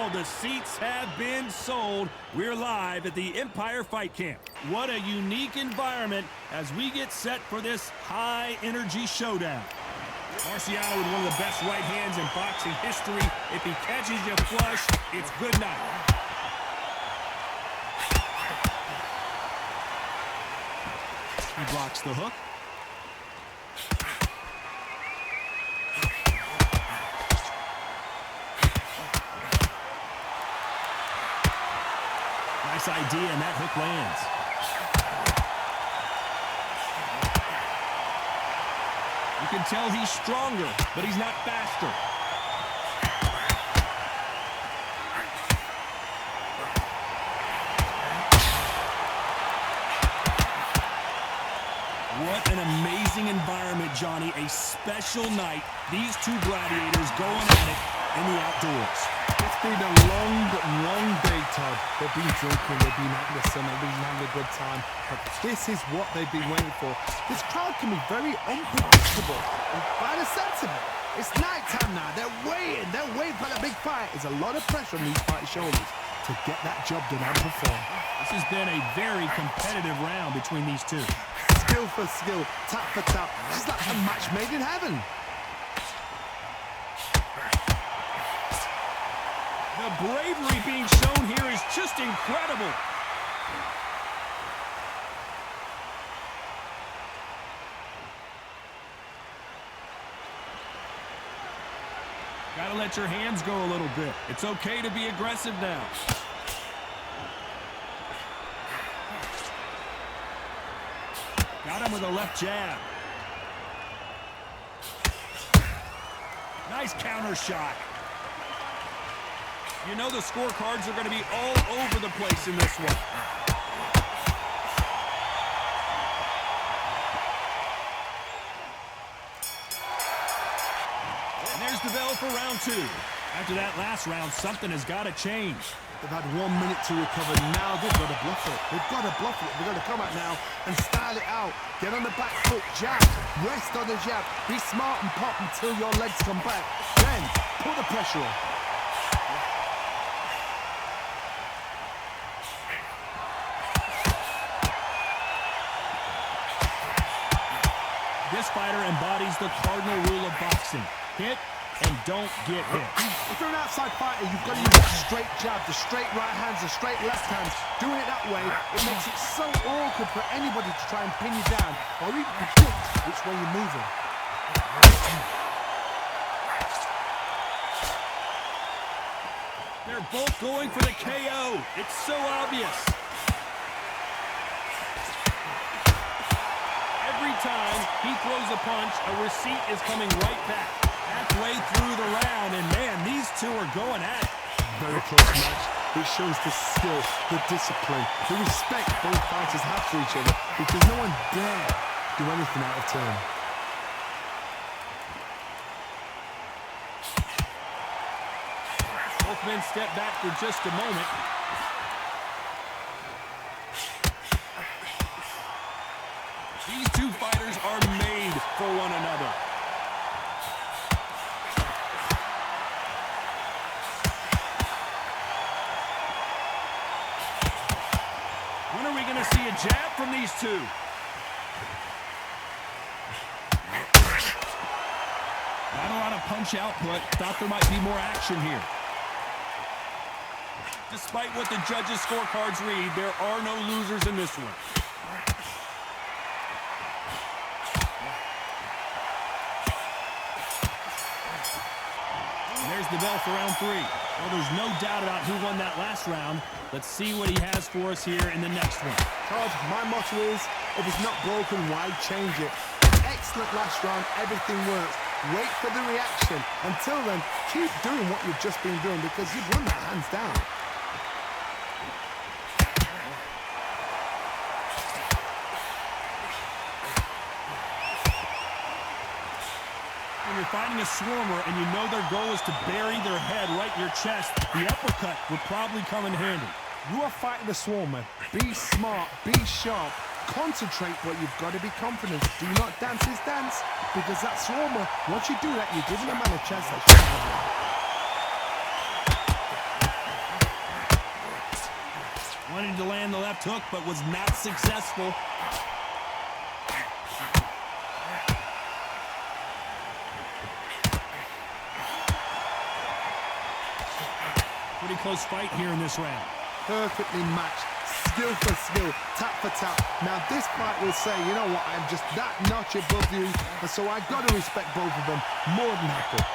Now the seats have been sold. We're live at the Empire Fight Camp. What a unique environment as we get set for this high-energy showdown. Marciano with one of the best right hands in boxing history. If he catches you flush, it's good night. He blocks the hook. Nice idea, and that hook lands. You can tell he's stronger, but he's not faster. What an amazing environment, Johnny. A special night. These two gladiators going at it in the outdoors. It's been a long day, Todd. They've been drinking, they've been out in the sun, they've been having a good time. But this is what they've been waiting for. This crowd can be very unpredictable. And by the sense of it, it's night time now. They're waiting for the big fight. There's a lot of pressure on these fighters' shoulders to get that job done and perform. This has been a very competitive round between these two. Skill for skill, tap for tap. It's like a match made in heaven. The bravery being shown here is just incredible. Gotta let your hands go a little bit. It's okay to be aggressive now. Got him with a left jab. Nice counter shot. You know the scorecards are going to be all over the place in this one. And there's the bell for round two. After that last round, something has got to change. They've had 1 minute to recover. Now they've got to bluff it. They've got to bluff it. They've got to come out now and style it out. Get on the back foot, jab, rest on the jab. Be smart and pop until your legs come back. Then put the pressure on. This fighter embodies the cardinal rule of boxing. Hit and don't get hit. If you're an outside fighter, you've got to use that straight jab, the straight right hands, the straight left hands. Doing it that way, it makes it so awkward for anybody to try and pin you down or even predict which way you're moving. They're both going for the KO. It's so obvious. Every time he throws a punch, a receipt is coming right back. Halfway through the round, and man, these two are going at it. Very close match. It shows the skill, the discipline, the respect both fighters have for each other because no one dare do anything out of turn. Both men step back for just a moment. These two fighters are made for one another. When are we going to see a jab from these two? Not a lot of punch output. Thought there might be more action here. Despite what the judges' scorecards read, there are no losers in this one. And there's the bell for round three. Well, there's no doubt about who won that last round. Let's see what he has for us here in the next one. Todd, my motto is, if it's not broken, why change it? Excellent last round, everything works. Wait for the reaction. Until then, keep doing what you've just been doing because you've won that hands down. When you're fighting a swarmer and you know their goal is to bury their head right in your chest, the uppercut would probably come in handy. You are fighting a swarmer. Be smart, be sharp, concentrate, but you've got to be confident. Do not dance his dance, because that swarmer, once you do that, you're giving a man a chance that should have it. Wanted to land the left hook, but was not successful. Pretty close fight here in this round. Perfectly matched, skill for skill, tap for tap. Now this fight will say, you know what, I'm just that notch above you, and so I got to respect both of them more than happy.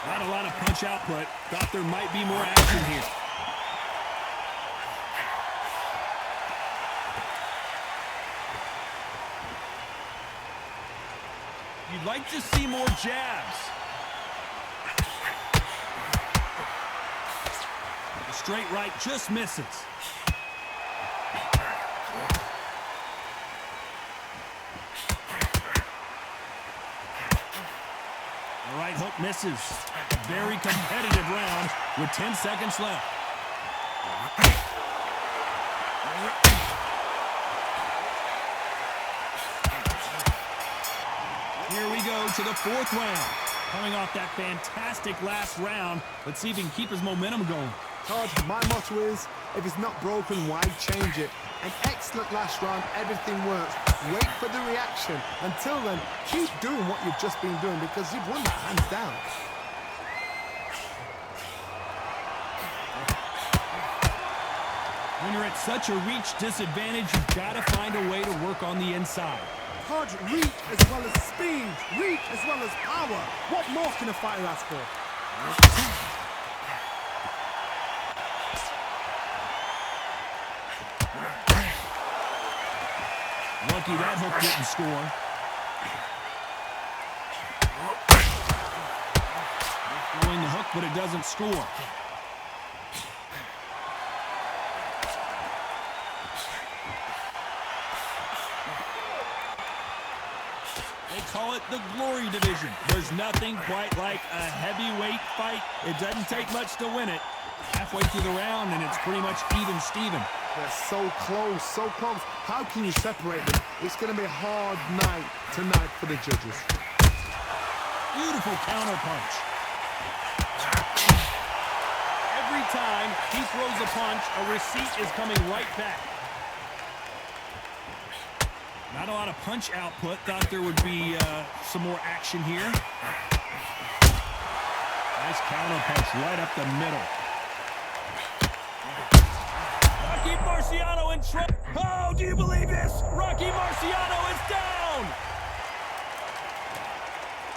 Not a lot of punch output. Thought there might be more action here. You'd like to see more jabs. The straight right just misses. The right hook misses. A very competitive round with 10 seconds left. Here we go to the fourth round. Coming off that fantastic last round, let's see if he can keep his momentum going. Todd, my motto is, if it's not broken, why change it? An excellent last round, everything works. Wait for the reaction. Until then, keep doing what you've just been doing because you've won that hands down. When you're at such a reach disadvantage, you've got to find a way to work on the inside. Todd, reach as well as speed, reach as well as power. What more can a fighter ask for? Lucky that hook didn't score. Throwing the hook, but it doesn't score. They call it the glory division. There's nothing quite like a heavyweight fight. It doesn't take much to win it. Halfway through the round, and it's pretty much even Steven. They're so close, so close. How can you separate them? It's going to be a hard night tonight for the judges. Beautiful counter punch. Every time he throws a punch, a receipt is coming right back. Not a lot of punch output. Thought there would be some more action here. Nice counter punch right up the middle. Rocky Marciano in trouble. Oh, do you believe this? Rocky Marciano is down.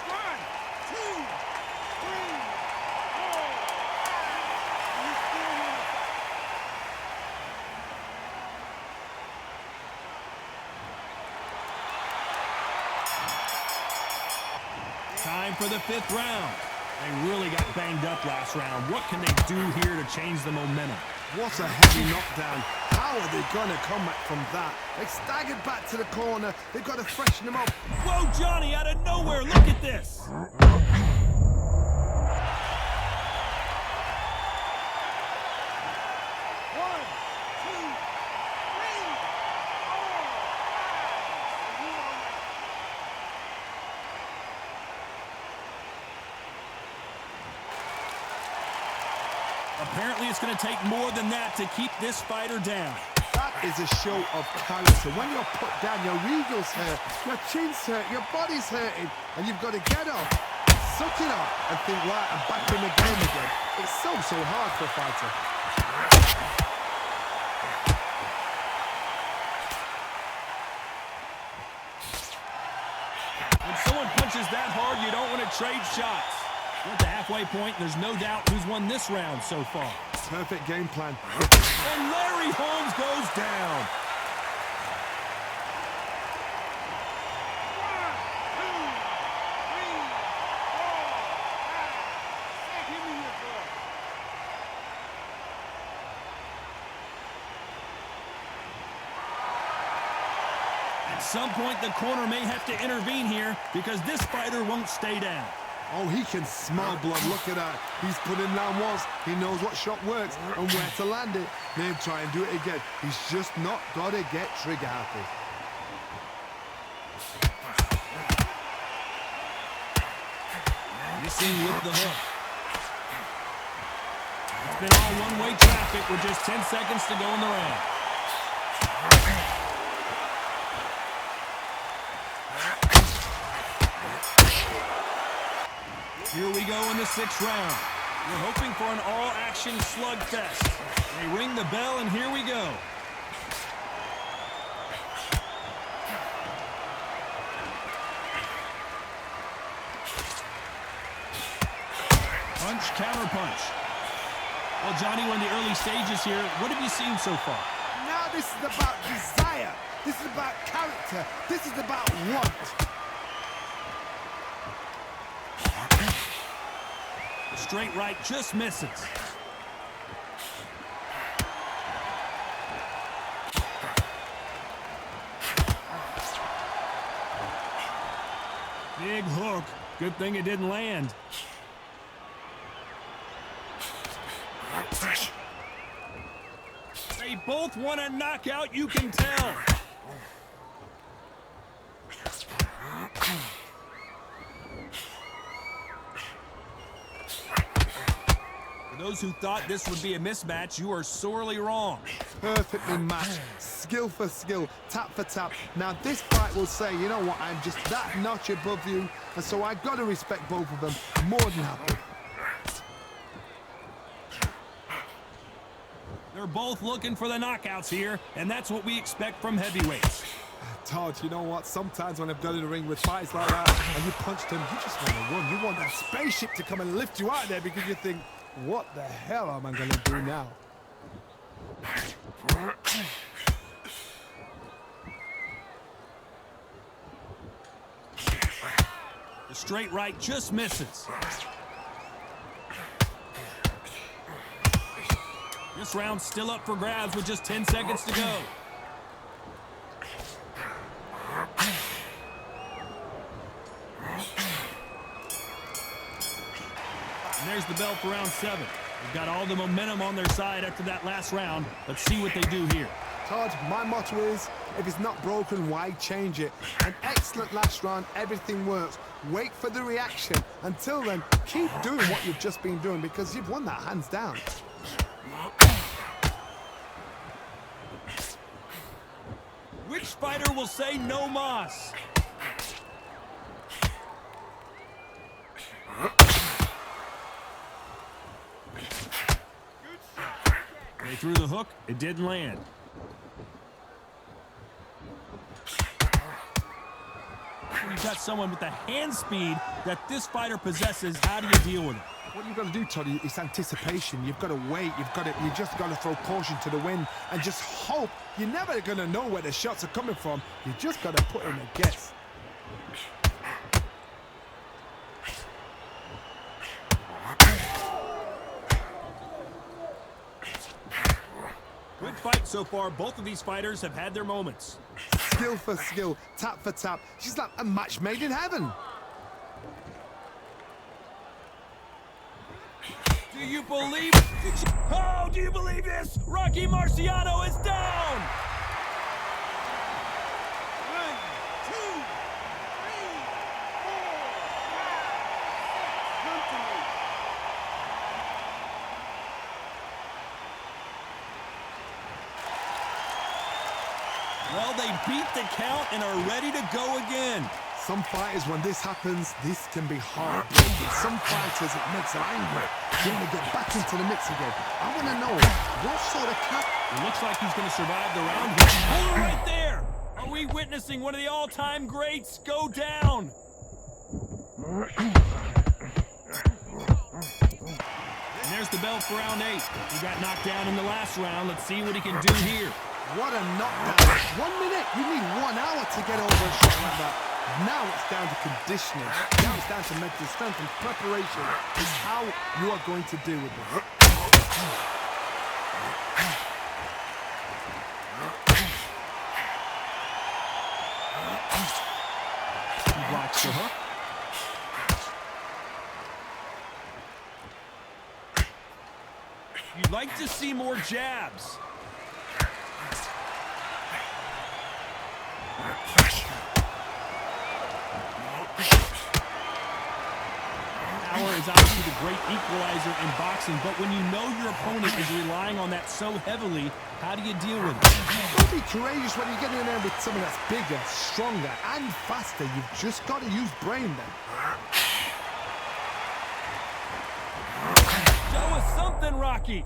1, 2, 3, 4. Time for the fifth round. They really got banged up last round. What can they do here to change the momentum? What a heavy knockdown. How are they going to come back from that? They staggered back to the corner. They've got to freshen them up. Whoa, Johnny, out of nowhere. Look at this. Apparently, it's going to take more than that to keep this fighter down. That is a show of character. When you're put down, your eagles hurt, your chin's hurt, your body's hurting, and you've got to get up, suck it up, and think, right, I'm back in the game again. It's so hard for a fighter. When someone punches that hard, you don't want to trade shots. We're at the halfway point. There's no doubt who's won this round so far. Perfect game plan. And Larry Holmes goes down. 1, 2, 3, 4, 5, 6. Give me your 4. At some point, the corner may have to intervene here because this fighter won't stay down. Oh, he can smell blood. Look at that. He's put in down once. He knows what shot works and where to land it. Then try and do it again. He's just not got to get trigger happy. Missing with the hook. been all one-way traffic with just 10 seconds to go in the round. Here we go in the 6th round. We're hoping for an all-action slugfest. They ring the bell, and here we go. Punch, counter punch. Well, Johnny, we're in the early stages here. What have you seen so far? Now this is about desire. This is about character. This is about want. The straight right just misses. Big hook. Good thing it didn't land. They both want a knockout, you can tell. For those who thought this would be a mismatch, you are sorely wrong. Perfectly matched, skill for skill, tap for tap. Now this fight will say, you know what, I'm just that notch above you, and so I've got to respect both of them more than happy. They're both looking for the knockouts here, and that's what we expect from heavyweights. Todd, you know what? Sometimes when I've got in the ring with fights like that, and you punched him, you just want to run. You want that spaceship to come and lift you out there because you think, what the hell am I going to do now? The straight right just misses. This round's still up for grabs with just 10 seconds to go. And there's the bell for round 7. They've got all the momentum on their side after that last round. Let's see what they do here. Todd, my motto is, if it's not broken, why change it? An excellent last round, everything works. Wait for the reaction. Until then, keep doing what you've just been doing because you've won that hands down. Which fighter will say no mas? They threw the hook, it didn't land. You've got someone with the hand speed that this fighter possesses. How do you deal with it? What you've got to do, Toddy, is anticipation. You've got to wait. You just got to throw caution to the wind and just hope. You're never going to know where the shots are coming from. You just got to put in a guess. Good fight so far. Both of these fighters have had their moments. Skill for skill, tap for tap. She's like a match made in heaven. Do you believe? Oh, do you believe this? Rocky Marciano is down! 1, 2, 3, 4, 5, 6. Come to me. Well, they beat the count and are ready to go again. Some fighters, when this happens, this can be heartbreaking. Some fighters, it makes them angry. They want to get back into the mix again. I want to know, what sort of cat... It looks like he's going to survive the round. Hold it right there! Are we witnessing one of the all-time greats go down? And there's the bell for round 8. He got knocked down in the last round. Let's see what he can do here. What a knockdown. 1 minute, you need 1 hour to get over a shot like that. Now it's down to conditioning. Now it's down to mental strength and preparation. Is how you are going to deal with this. He blocks the hook. You'd like to see more jabs. Power is obviously the great equalizer in boxing, but when you know your opponent is relying on that so heavily, how do you deal with it? Don't be courageous when you get in there with someone that's bigger, stronger, and faster. You've just got to use brain then. Show us something, Rocky.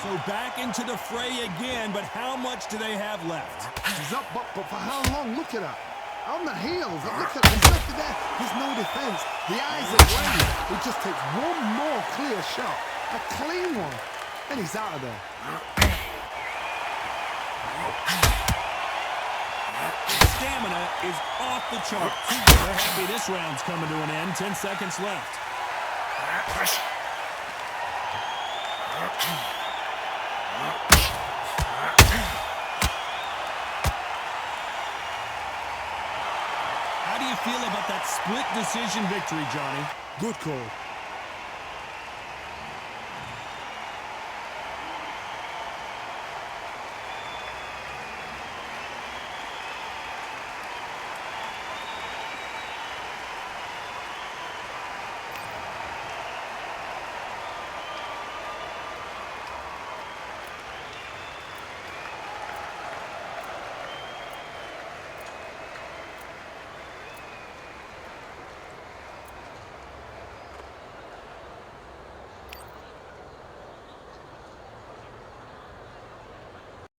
So back into the fray again, but how much do they have left? He's up, but for how long? Look at that. On the heels. Look at him. Look at that. There's no defense. The eyes are glazed. He just takes one more clear shot. A clean one. And he's out of there. Stamina is off the charts. They're happy this round's coming to an end. 10 seconds left. How do you feel about that split decision victory, Johnny? Good call.